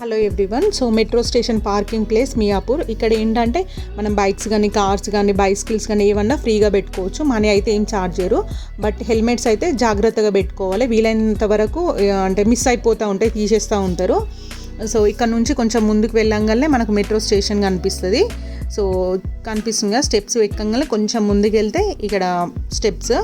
Hello everyone. So metro station parking place Miyapur. ఇక్కడ ఏంటంటే మనం బైక్స్ కానీ కార్స్ కానీ బైసికల్స్ కానీ ఏమన్నా ఫ్రీగా పెట్టుకోవచ్చు. మనీ అయితే ఏం ఛార్జ్ చేయరు. బట్ హెల్మెట్స్ అయితే జాగ్రత్తగా పెట్టుకోవాలి. వీలైనంత వరకు అంటే మిస్ అయిపోతూ ఉంటాయి, తీసేస్తూ ఉంటారు. సో ఇక్కడ నుంచి కొంచెం ముందుకు వెళ్ళంగానే మనకు మెట్రో స్టేషన్ కనిపిస్తుంది. సో కనిపిస్తుంది కదా, స్టెప్స్ ఎక్కగానే కొంచెం ముందుకు వెళ్తే ఇక్కడ స్టెప్స్.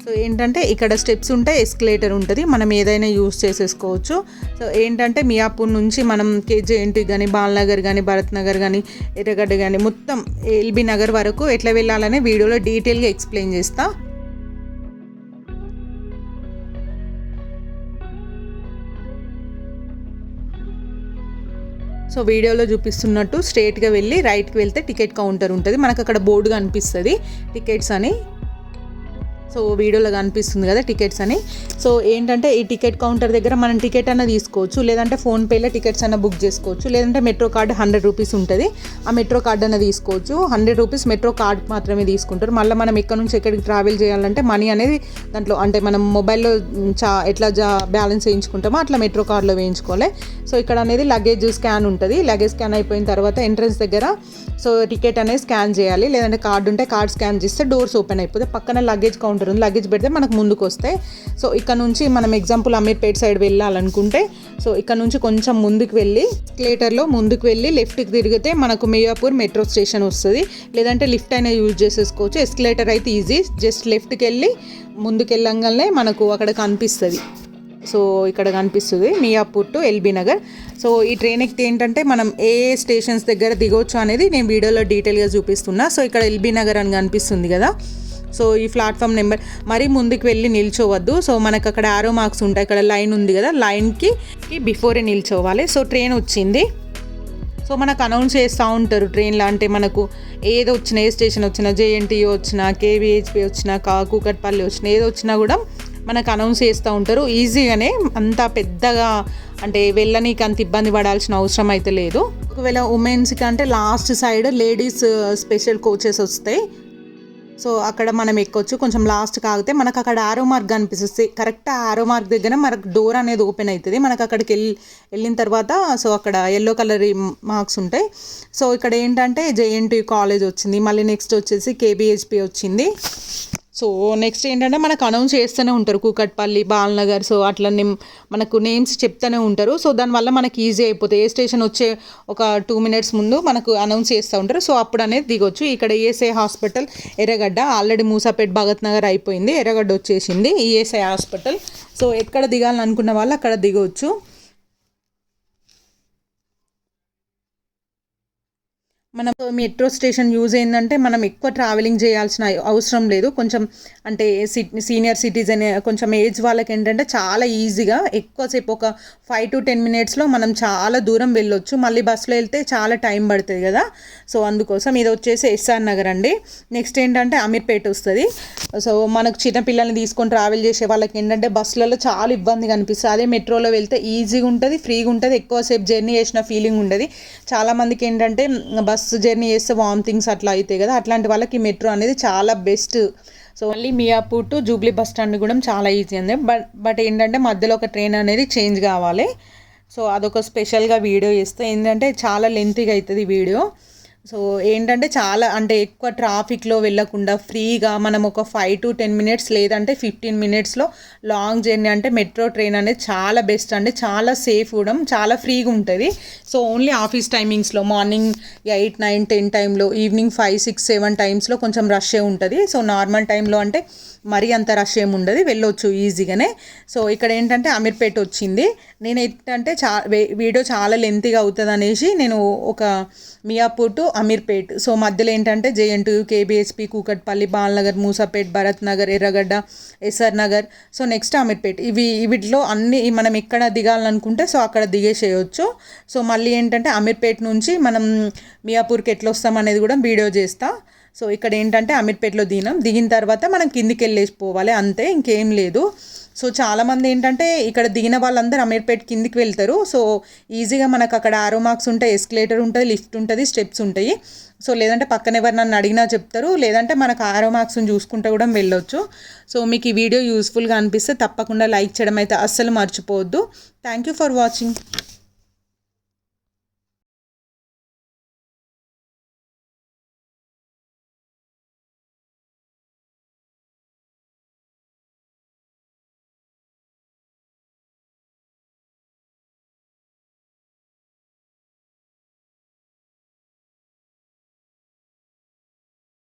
సో ఏంటంటే ఇక్కడ స్టెప్స్ ఉంటాయి, ఎస్కలేటర్ ఉంటుంది, మనం ఏదైనా యూస్ చేసేసుకోవచ్చు. సో ఏంటంటే మియాపూర్ నుంచి మనం కేజేఎన్టీ కానీ బాలనగర్ కానీ భరత్ నగర్ కానీ ఎర్రగడ్డ కానీ మొత్తం ఎల్బీ నగర్ వరకు ఎట్లా వెళ్ళాలనే వీడియోలో డీటెయిల్గా ఎక్స్ప్లెయిన్ చేస్తా. సో వీడియోలో చూపిస్తున్నట్టు స్ట్రేట్గా వెళ్ళి రైట్కి వెళ్తే టికెట్ కౌంటర్ ఉంటుంది. మనకు అక్కడ బోర్డు కనిపిస్తుంది టికెట్స్ అని. సో వీడియోలో కనిపిస్తుంది కదా టికెట్స్ అని. సో ఏంటంటే ఈ టికెట్ కౌంటర్ దగ్గర మనం టికెట్ అన్న తీసుకోవచ్చు, లేదంటే ఫోన్పేలో టికెట్స్ అన్న బుక్ చేసుకోవచ్చు, లేదంటే మెట్రో కార్డు 100 రూపీస్ ఉంటుంది, ఆ మెట్రో కార్డు అన్న తీసుకోవచ్చు. 100 రూపీస్ మెట్రో కార్డ్ మాత్రమే తీసుకుంటారు. మళ్ళీ మనం ఎక్కడి నుంచి ఎక్కడికి ట్రావెల్ చేయాలంటే మనీ అనేది దాంట్లో అంటే మనం మొబైల్లో ఎట్లా బ్యాలెన్స్ వేయించుకుంటామో అట్లా మెట్రో కార్డులో వేయించుకోవాలి. సో ఇక్కడ అనేది లగేజ్ స్కాన్ ఉంటుంది. లగేజ్ స్కాన్ అయిపోయిన తర్వాత ఎంట్రన్స్ దగ్గర సో టికెట్ అనేది స్కాన్ చేయాలి, లేదంటే కార్డు ఉంటే కార్డ్ స్కాన్ చేస్తే డోర్స్ ఓపెన్ అయిపోతే పక్కన లగేజ్ కౌంటర్ ఉంది, లగేజ్ పెడితే మనకు ముందుకు వస్తాయి. సో ఇక్కడ నుంచి మనం ఎగ్జాంపుల్ అమీర్పేట్ సైడ్ వెళ్ళాలనుకుంటే సో ఇక్కడ నుంచి కొంచెం ముందుకు వెళ్ళి ఎస్కలేటర్లో ముందుకు వెళ్ళి లెఫ్ట్కి తిరిగితే మనకు మియాపూర్ మెట్రో స్టేషన్ వస్తుంది. లేదంటే లిఫ్ట్ అయినా యూజ్ చేసేసుకోవచ్చు. ఎస్కలేటర్ అయితే ఈజీ, జస్ట్ లెఫ్ట్కి వెళ్ళి ముందుకు వెళ్ళంగానే మనకు అక్కడ కనిపిస్తుంది. సో ఇక్కడ కనిపిస్తుంది Miyapur to LB Nagar. So ఈ ట్రైన్ ఎక్కితే ఏంటంటే మనం ఏ స్టేషన్స్ దగ్గర దిగవచ్చు అనేది నేను వీడియోలో డీటెయిల్గా చూపిస్తున్నా. సో ఇక్కడ ఎల్బీ నగర్ అని కనిపిస్తుంది కదా. సో ఈ ప్లాట్ఫామ్ నెంబర్ మరీ ముందుకు వెళ్ళి నిల్చోవద్దు. సో మనకు అక్కడ ఆరో మార్క్స్ ఉంటాయి, ఇక్కడ లైన్ ఉంది కదా, లైన్కి బిఫోరే నిల్చోవాలి. సో ట్రైన్ వచ్చింది. సో మనకు అనౌన్స్ చేస్తూ ఉంటారు ట్రైన్లో, అంటే మనకు ఏదో వచ్చినా, ఏ స్టేషన్ వచ్చినా, జేఎన్టీయూ వచ్చినా, కేవీహెచ్పీ వచ్చినా, కూకట్పల్లి వచ్చినా, ఏదో వచ్చినా కూడా మనకు అనౌన్స్ చేస్తూ ఉంటారు. ఈజీగానే, అంత పెద్దగా అంటే వెళ్ళనీకి అంత ఇబ్బంది పడాల్సిన అవసరం అయితే లేదు. ఒకవేళ ఉమెన్స్కి అంటే last side ladies special coaches వస్తాయి. సో అక్కడ మనం ఎక్కొచ్చు. కొంచెం లాస్ట్ కాగితే మనకు అక్కడ ఆరో మార్క్ కనిపిస్తుంది. కరెక్ట్ ఆరో మార్క్ దగ్గర మనకు డోర్ అనేది ఓపెన్ అవుతుంది. మనకు అక్కడికి వెళ్ళిన తర్వాత సో అక్కడ ఎల్లో కలర్ మార్క్స్ ఉంటాయి. సో ఇక్కడ ఏంటంటే జేఎన్టీ కాలేజ్ వచ్చింది, మళ్ళీ నెక్స్ట్ వచ్చేసి కేబిహెచ్పి వచ్చింది. సో నెక్స్ట్ ఏంటంటే మనకు అనౌన్స్ చేస్తూనే ఉంటారు కూకట్పల్లి, బాలనగర్. సో అట్లా మనకు నేమ్స్ చెప్తూనే ఉంటారు. సో దానివల్ల మనకి ఈజీ అయిపోతాయి. ఏ స్టేషన్ వచ్చే ఒక 2 minutes ముందు మనకు అనౌన్స్ చేస్తూ ఉంటారు. సో అప్పుడు అనేది దిగొచ్చు. ఇక్కడ ఈఎస్ఐ హాస్పిటల్ ఎర్రగడ్డ, ఆల్రెడీ మూసాపేట్ భగత్ నగర్ అయిపోయింది, ఎర్రగడ్డ వచ్చేసింది ఈఎస్ఐ హాస్పిటల్. సో ఎక్కడ దిగాలని అనుకున్న వాళ్ళు అక్కడ దిగవచ్చు. మనం మెట్రో స్టేషన్ యూజ్ ఏంటంటే మనం ఎక్కువ ట్రావెలింగ్ చేయాల్సిన అవసరం లేదు. కొంచెం అంటే సీనియర్ సిటిజన్, కొంచెం ఏజ్ వాళ్ళకి ఏంటంటే చాలా ఈజీగా ఎక్కువసేపు ఒక 5 to 10 minutesలో మనం చాలా దూరం వెళ్ళొచ్చు. మళ్ళీ బస్సులో వెళ్తే చాలా టైం పడుతుంది కదా. సో అందుకోసం ఇది వచ్చేసి ఎస్ఆర్ నగర్ అండి. నెక్స్ట్ ఏంటంటే అమీర్పేట వస్తుంది. సో మనకు చిన్నపిల్లల్ని తీసుకొని ట్రావెల్ చేసే వాళ్ళకి ఏంటంటే బస్సులలో చాలా ఇబ్బందిగా అనిపిస్తుంది. అదే మెట్రోలో వెళ్తే ఈజీగా ఉంటుంది, ఫ్రీగా ఉంటుంది, ఎక్కువసేపు జర్నీ చేసిన ఫీలింగ్ ఉండదు. చాలామందికి ఏంటంటే బస్ జర్నీ చేస్తే వామిటింగ్స్ అట్లా అవుతాయి కదా, అట్లాంటి వాళ్ళకి మెట్రో అనేది చాలా బెస్ట్. సో మళ్ళీ Miyapur to Jubilee bus stand కూడా చాలా ఈజీ ఉంది. బట్ ఏంటంటే మధ్యలో ఒక ట్రైన్ అనేది చేంజ్ కావాలి. సో అదొక స్పెషల్గా వీడియో చేస్తే ఏంటంటే చాలా లెంతీగా అవుతుంది వీడియో. సో ఏంటంటే చాలా అంటే ఎక్కువ ట్రాఫిక్లో వెళ్ళకుండా ఫ్రీగా మనం ఒక 5 to 10 minutes లేదంటే 15 minutesలో లాంగ్ జర్నీ అంటే మెట్రో ట్రైన్ అనేది చాలా బెస్ట్ అండి. చాలా సేఫ్ కూడా, చాలా ఫ్రీగా ఉంటుంది. సో ఓన్లీ ఆఫీస్ టైమింగ్స్లో మార్నింగ్ 8, 9, 10 టైంలో, ఈవినింగ్ 5, 6, 7 టైమ్స్లో కొంచెం రష్ ఉంటుంది. సో నార్మల్ టైంలో అంటే మరీ అంత రష్ ఏమి ఉండదు, వెళ్ళొచ్చు ఈజీగానే. సో ఇక్కడ ఏంటంటే అమీర్పేట వచ్చింది. నేను ఏంటంటే వీడియో చాలా లెంతీగా అవుతుంది అనేసి నేను ఒక మియాపూర్ టు అమీర్పేట్, సో మధ్యలో ఏంటంటే JNTU, KPHB, Kukatpally, Balanagar, Moosapet, Bharat Nagar, Erragadda, SR Nagar, so next Ameerpet, వీటిలో అన్ని మనం ఎక్కడ దిగాలనుకుంటే సో అక్కడ దిగేసేయచ్చు. సో మళ్ళీ ఏంటంటే అమీర్పేట్ నుంచి మనం మియాపూర్కి ఎట్లా వస్తాం అనేది కూడా వీడియో చేస్తా. సో ఇక్కడ ఏంటంటే అమీర్పేటలో దిగిన తర్వాత మనం కిందికి వెళ్ళేసిపోవాలి అంతే, ఇంకేం లేదు. సో చాలామంది ఏంటంటే ఇక్కడ దిగిన వాళ్ళందరూ అమీర్పేట్ కిందికి వెళ్తారు. సో ఈజీగా మనకు అక్కడ ఆరో మార్క్స్ ఉంటాయి, ఎస్కలేటర్ ఉంటుంది, లిఫ్ట్ ఉంటుంది, స్టెప్స్ ఉంటాయి. సో లేదంటే పక్కన ఎవరు నన్ను అడిగినా చెప్తారు, లేదంటే మనకు ఆరో మార్క్స్ని చూసుకుంటూ కూడా వెళ్ళొచ్చు. సో మీకు ఈ వీడియో యూస్ఫుల్గా అనిపిస్తే తప్పకుండా లైక్ చేయడం అయితే అస్సలు మర్చిపోవద్దు. Thank you for watching.